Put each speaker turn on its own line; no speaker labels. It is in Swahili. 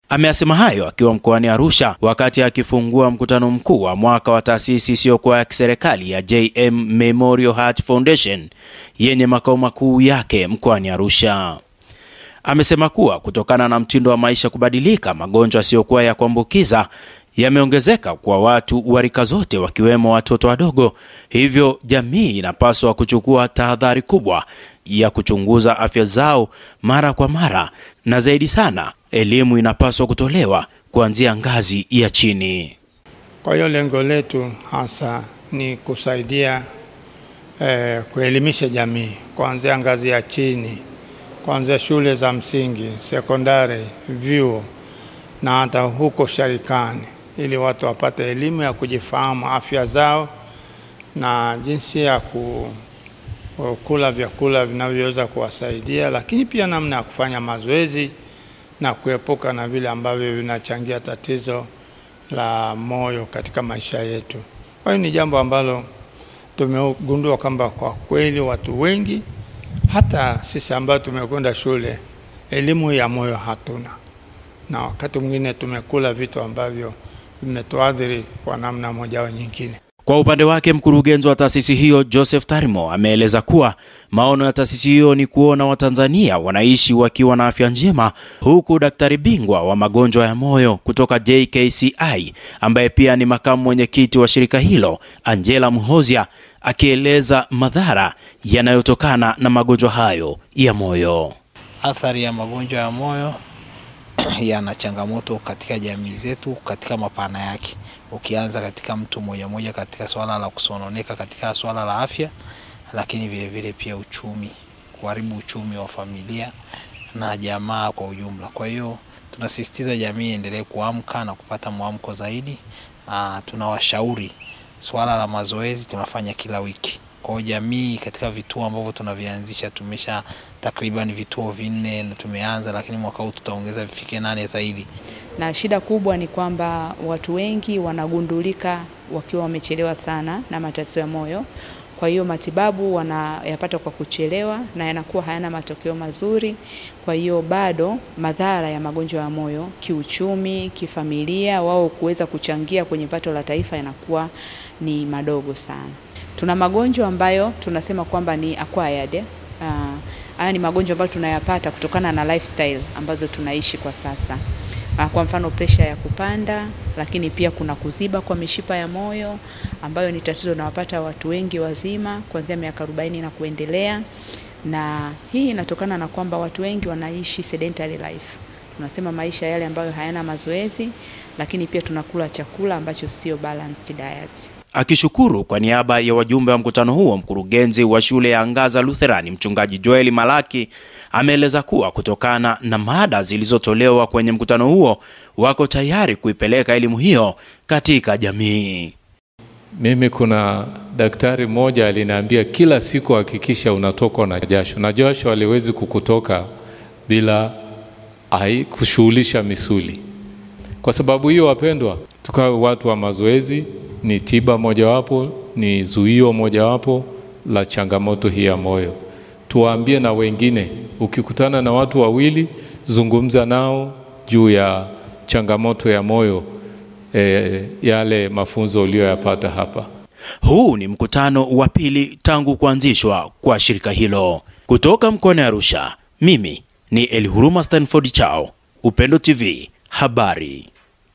Ameyasema hayo akiwa mkoani Arusha wakati akifungua mkutano mkuu wa mwaka wa taasisi isiyokuwa ya kiserikali ya JM Memorial Heart Foundation yenye makao makuu yake mkoani Arusha. Amesema kuwa kutokana na mtindo wa maisha kubadilika, magonjwa yasiyokuwa ya kuambukiza yameongezeka kwa watu wa rika zote wakiwemo watoto wadogo. Hivyo jamii inapaswa kuchukua tahadhari kubwa ya kuchunguza afya zao mara kwa mara, na zaidi sana elimu inapaswa kutolewa kuanzia ngazi ya chini.
Kwa hiyo lengo letu hasa ni kusaidia kuelimisha jamii kuanzia ngazi ya chini, kuanzia shule za msingi, sekondari, vyuo na hata huko sharikani, ili watu wapate elimu ya kujifahamu afya zao na jinsi ya kula vyakula vinavyoweza kuwasaidia, lakini pia namna ya kufanya mazoezi na kuepuka na vile ambavyo vinachangia tatizo la moyo katika maisha yetu. Kwa hiyo ni jambo ambalo tumegundua kwamba kwa kweli watu wengi, hata sisi ambao tumekwenda shule, elimu ya moyo hatuna, na wakati mwingine tumekula vitu ambavyo vimetuathiri kwa namna moja au nyingine.
Kwa upande wake, mkurugenzi wa taasisi hiyo Joseph Tarimo ameeleza kuwa maono ya taasisi hiyo ni kuona Watanzania wanaishi wakiwa na afya njema, huku daktari bingwa wa magonjwa ya moyo kutoka JKCI ambaye pia ni makamu mwenyekiti wa shirika hilo, Angela Muhozia, akieleza madhara yanayotokana na magonjwa hayo ya moyo.
Athari ya magonjwa ya moyo yana changamoto katika jamii zetu katika mapana yake. Ukianza katika mtu mmoja katika swala la kusononeka katika swala la afya, lakini vile vile pia uchumi, kuharibu uchumi wa familia na jamaa kwa ujumla. Kwa hiyo tunasisitiza jamii endelee kuamka na kupata mwamko zaidi. Tunawashauri swala la mazoezi tunafanya kila wiki. Kwa jamii katika vituo ambavyo tunavianzisha, tumesha takriban vituo 4 na tumeanza, lakini mwaka huu tutaongeza vifike 8 zaidi.
Na shida kubwa ni kwamba watu wengi wanagundulika wakiwa wamechelewa sana na matatizo ya moyo. Kwa hiyo matibabu wanayapata kwa kuchelewa na yanakuwa hayana matokeo mazuri. Kwa hiyo bado madhara ya magonjwa ya moyo kiuchumi, kifamilia, wao kuweza kuchangia kwenye pato la taifa yanakuwa ni madogo sana. Tuna magonjwa ambayo tunasema kwamba ni acquired. Haya ni magonjwa ambayo tunayapata kutokana na lifestyle ambazo tunaishi kwa sasa. Kwa mfano pressure ya kupanda, lakini pia kuna kuziba kwa mishipa ya moyo ambayo ni tatizo linawapata watu wengi wazima kuanzia miaka 40 na kuendelea. Na hii inatokana na kwamba watu wengi wanaishi sedentary life. Tunasema maisha yale ambayo hayana mazoezi, lakini pia tunakula chakula ambacho sio balanced diet.
Akishukuru kwa niaba ya wajumbe wa mkutano huo, mkurugenzi wa shule ya Angaza Lutherani Mchungaji Joel Malaki ameeleza kuwa kutokana na mada zilizotolewa kwenye mkutano huo, wako tayari kuipeleka elimu hiyo katika jamii.
Mimi kuna daktari mmoja aliniambia kila siku hakikisha unatokwa na jasho. Na jasho haliwezi kukutoka bila kushughulisha misuli. Kwa sababu hiyo wapendwa, tukawe watu wa mazoezi. Ni tiba mojawapo, ni zuio mojawapo la changamoto hii ya moyo. Tuwaambie na wengine, ukikutana na watu wawili, zungumza nao juu ya changamoto ya moyo, yale mafunzo uliyoyapata hapa.
Huu ni mkutano wa pili tangu kuanzishwa kwa shirika hilo. Kutoka mkoani Arusha, mimi ni Elihuruma Stanford Chao, Upendo TV, habari.